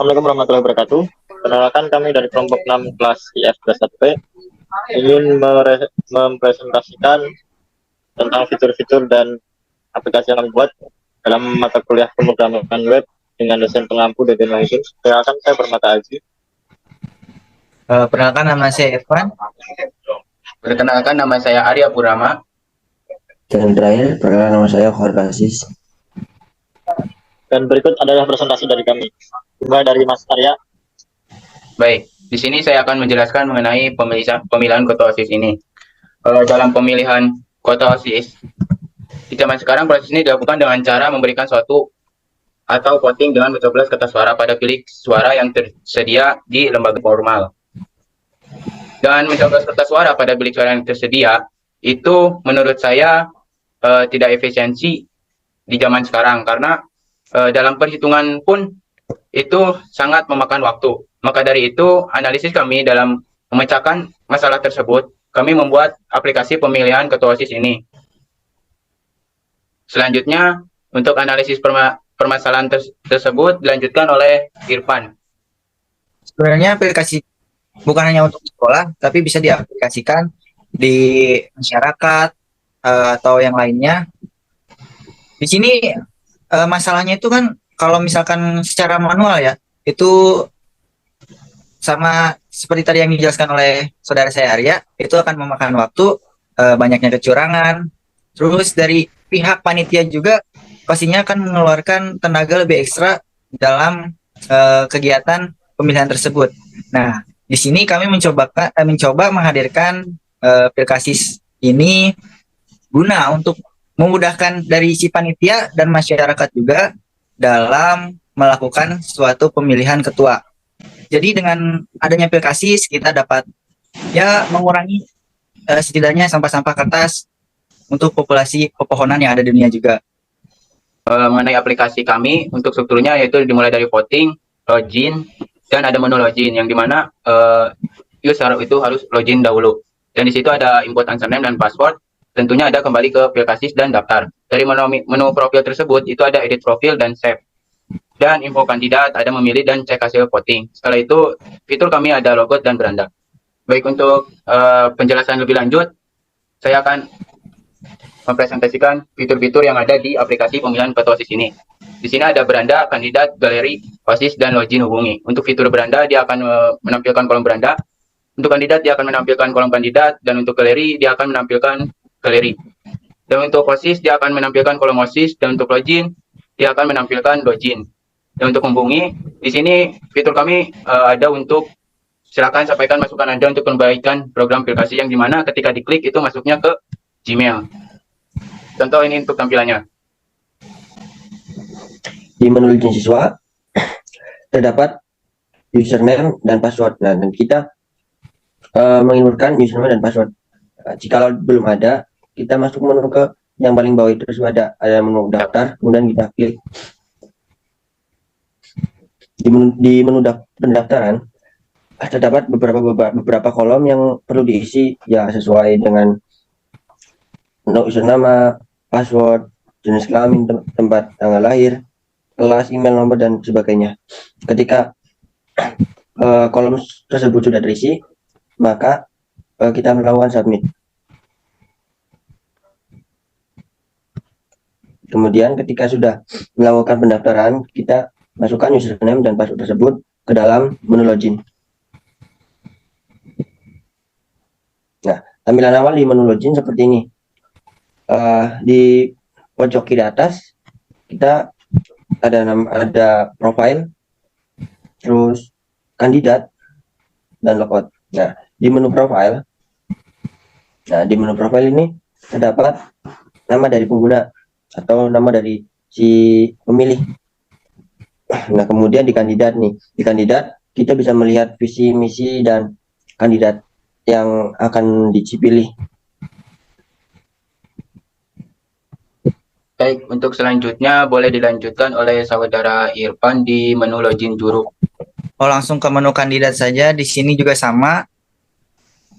Assalamualaikum warahmatullahi wabarakatuh. Perkenalkan kami dari kelompok 6 kelas IF21P ingin mempresentasikan tentang fitur-fitur dan aplikasi yang kami buat dalam mata kuliah pemrograman web dengan dosen pengampu Deden Wahidin. Perkenalkan saya Permata Aji. Perkenalkan nama saya Evan. Perkenalkan nama saya Arya Purama. Dan terakhir, perkenalkan nama saya Khairul. Dan berikut adalah presentasi dari kami. Dimulai dari Mas Arya. Baik, di sini saya akan menjelaskan mengenai pemilihan ketua OSIS ini. Dalam pemilihan ketua OSIS, di zaman sekarang proses ini dilakukan dengan cara memberikan suatu atau voting dengan mencoblos kertas suara pada bilik suara yang tersedia di lembaga formal. Dan mencoblos kertas suara pada bilik suara yang tersedia, itu menurut saya tidak efisiensi di zaman sekarang, karena dalam perhitungan pun itu sangat memakan waktu. Maka dari itu, analisis kami dalam memecahkan masalah tersebut, kami membuat aplikasi pemilihan ketua OSIS ini. Selanjutnya, untuk analisis permasalahan tersebut dilanjutkan oleh Irfan. Sebenarnya aplikasi bukan hanya untuk sekolah, tapi bisa diaplikasikan di masyarakat atau yang lainnya. Di sini masalahnya itu kan kalau misalkan secara manual ya, itu sama seperti tadi yang dijelaskan oleh saudara saya Arya, itu akan memakan waktu, banyaknya kecurangan. Terus dari pihak panitia juga pastinya akan mengeluarkan tenaga lebih ekstra dalam kegiatan pemilihan tersebut. Nah, di sini kami mencoba menghadirkan aplikasi ini guna untuk memudahkan dari si panitia dan masyarakat juga dalam melakukan suatu pemilihan ketua. Jadi dengan adanya aplikasi kita dapat ya mengurangi setidaknya sampah-sampah kertas untuk populasi pepohonan yang ada di dunia juga. Mengenai aplikasi kami, untuk strukturnya yaitu dimulai dari voting, login, dan ada menu login yang dimana user itu harus login dahulu. Dan di situ ada input username dan password. Tentunya ada kembali ke aplikasi dan daftar. Dari menu profil tersebut itu ada edit profil dan save. Dan info kandidat, ada memilih dan cek hasil voting. Setelah itu, fitur kami ada logout dan beranda. Baik, untuk penjelasan lebih lanjut, saya akan mempresentasikan fitur-fitur yang ada di aplikasi pemilihan ketua OSIS ini. Di sini ada beranda, kandidat, galeri, OSIS, dan login hubungi. Untuk fitur beranda, dia akan menampilkan kolom beranda. Untuk kandidat, dia akan menampilkan kolom kandidat. Dan untuk galeri, dia akan menampilkan galeri. Dan untuk OSIS, dia akan menampilkan kolom OSIS. Dan untuk login, dia akan menampilkan login. Dan untuk hubungi, di sini fitur kami ada untuk silakan sampaikan masukan Anda untuk perbaikan program aplikasi yang dimana ketika diklik itu masuknya ke Gmail. Contoh ini untuk tampilannya. Di menu login siswa terdapat username dan password. Nah, dan kita menginputkan username dan password. Jika belum ada, kita masuk menu ke yang paling bawah itu ada menu daftar, kemudian kita klik. Di menu pendaftaran terdapat beberapa kolom yang perlu diisi ya sesuai dengan user nama, password, jenis kelamin, tempat tanggal lahir, kelas, email, nomor, dan sebagainya. Ketika kolom tersebut sudah terisi, maka kita melakukan submit. Kemudian ketika sudah melakukan pendaftaran, kita masukkan username dan password tersebut ke dalam menu login. Nah, tampilan awal di menu login seperti ini. Di pojok kiri atas kita ada profile, terus kandidat dan logout. Nah, di menu profile ini terdapat nama dari pengguna atau nama dari si pemilih. Nah, kemudian di kandidat kita bisa melihat visi misi dan kandidat yang akan dipilih. Baik, untuk selanjutnya boleh dilanjutkan oleh saudara Irfan di menu login juru. Langsung ke menu kandidat saja. Di sini juga sama.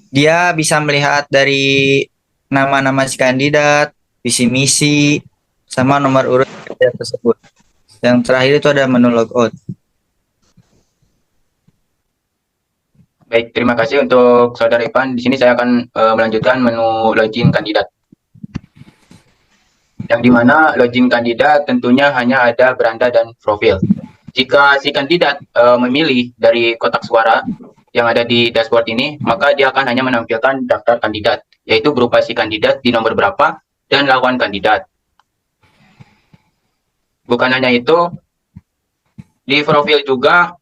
Dia bisa melihat dari nama-nama si kandidat, visi misi, sama nomor urut kandidat tersebut. Yang terakhir itu ada menu logout. Baik, terima kasih untuk Saudara Ipan. Di sini saya akan melanjutkan menu login kandidat. Yang dimana login kandidat tentunya hanya ada beranda dan profil. Jika si kandidat memilih dari kotak suara yang ada di dashboard ini, maka dia akan hanya menampilkan daftar kandidat, yaitu berupa si kandidat di nomor berapa dan lawan kandidat. Bukan hanya itu, di profil juga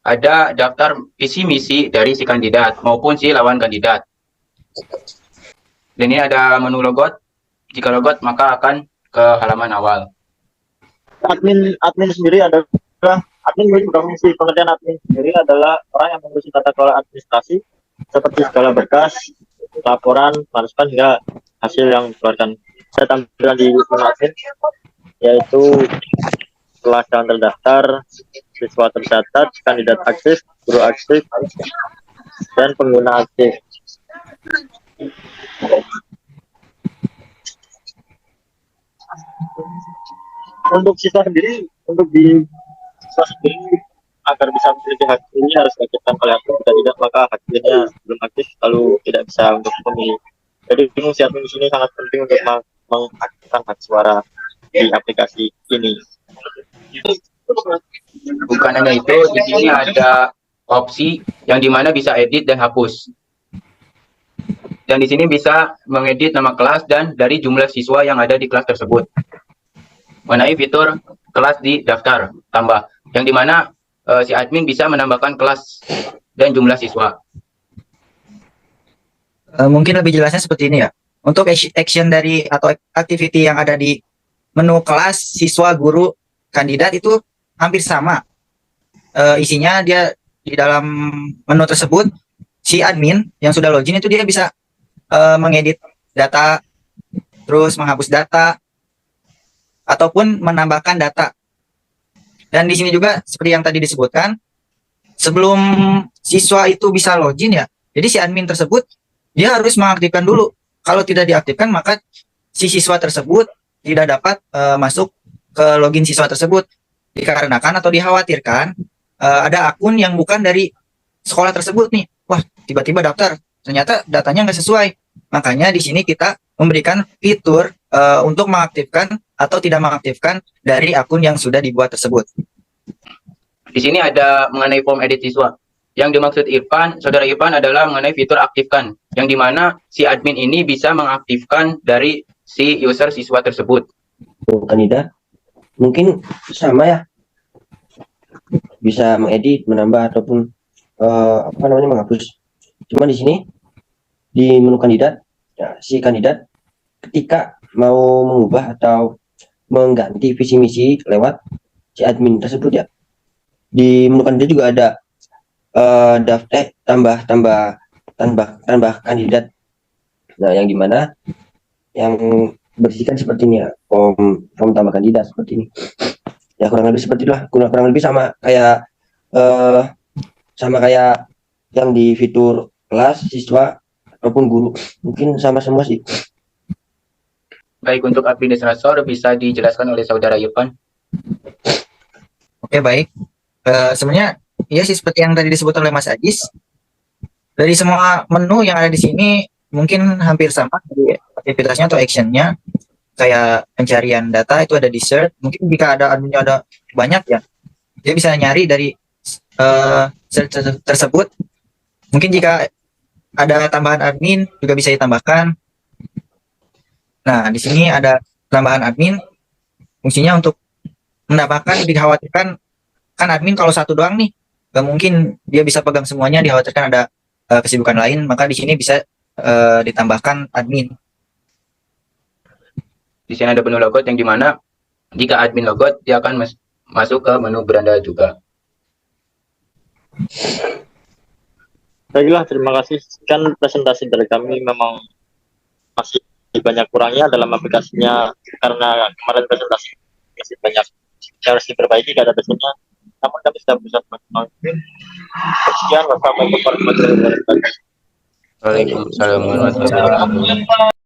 ada daftar visi misi dari si kandidat maupun si lawan kandidat. Dan ini ada menu logout. Jika logout maka akan ke halaman awal. Admin sendiri adalah fungsi pengertian admin sendiri adalah orang yang mengurusi tata kelola administrasi seperti segala berkas, laporan, masukan hingga hasil yang dikeluarkan. Saya tampilkan di menu admin, yaitu kelas yang terdaftar, siswa tercatat, kandidat aktif, guru aktif, dan pengguna aktif. Untuk siswa sendiri, agar bisa memiliki hak pilih harus diaktifkan oleh aktif. Jika tidak, maka hak pilihnya belum aktif, lalu tidak bisa untuk memilih. Jadi fungsi admin di sini sangat penting untuk mengaktifkan hak suara di aplikasi ini. Bukan hanya itu, di sini ada opsi yang dimana bisa edit dan hapus. Dan di sini bisa mengedit nama kelas dan dari jumlah siswa yang ada di kelas tersebut. Mengenai fitur kelas di daftar tambah, yang dimana si admin bisa menambahkan kelas dan jumlah siswa. Mungkin lebih jelasnya seperti ini ya. Untuk action dari atau activity yang ada di menu kelas, siswa, guru, kandidat itu hampir sama. Isinya dia di dalam menu tersebut, si admin yang sudah login itu dia bisa mengedit data, terus menghapus data, ataupun menambahkan data. Dan di sini juga seperti yang tadi disebutkan, sebelum siswa itu bisa login ya, jadi si admin tersebut dia harus mengaktifkan dulu. Kalau tidak diaktifkan maka si siswa tersebut tidak dapat masuk ke login siswa tersebut, dikarenakan atau dikhawatirkan ada akun yang bukan dari sekolah tersebut nih. Wah, tiba-tiba daftar, ternyata datanya nggak sesuai. Makanya di sini kita memberikan fitur untuk mengaktifkan atau tidak mengaktifkan dari akun yang sudah dibuat tersebut. Di sini ada mengenai form edit siswa. Yang dimaksud Saudara Irfan adalah mengenai fitur aktifkan, yang dimana si admin ini bisa mengaktifkan dari si user siswa tersebut. Kandidat mungkin sama ya, bisa mengedit, menambah ataupun menghapus. Cuma di sini di menu kandidat, ya, si kandidat ketika mau mengubah atau mengganti visi misi lewat si admin tersebut ya, di menu kandidat juga ada tambah kandidat. Nah, yang dimana yang berisikan seperti ini ya, form tambah kandidat seperti ini. Ya kurang lebih seperti itulah, kurang lebih sama kayak yang di fitur kelas, siswa ataupun guru, mungkin sama semua sih. Baik, untuk administrator bisa dijelaskan oleh Saudara Irfan. Oke, baik. Sebenarnya ya sih seperti yang tadi disebut oleh Mas Ajis. Dari semua menu yang ada di sini mungkin hampir sama dari aktivitasnya atau actionnya. Kayak pencarian data itu ada di search. Mungkin jika ada adminnya ada banyak ya, dia bisa nyari dari search tersebut. Mungkin jika ada tambahan admin juga bisa ditambahkan. Nah, di sini ada tambahan admin. Fungsinya untuk mendapatkan, dikhawatirkan kan admin kalau satu doang nih, gak mungkin dia bisa pegang semuanya, dikhawatirkan ada kesibukan lain, maka di sini bisa ditambahkan admin. Di sini ada menu logout yang dimana jika admin logout dia akan masuk ke menu beranda juga. Baiklah, terima kasih. Kan presentasi dari kami memang masih banyak kurangnya dalam aplikasinya, karena kemarin presentasi masih banyak yang harus diperbaiki pada besoknya. Namun kami sudah berusaha maksimal. Sekian, wassalamualaikum warahmatullahi wabarakatuh. Waalaikumsalam warahmatullahi wabarakatuh.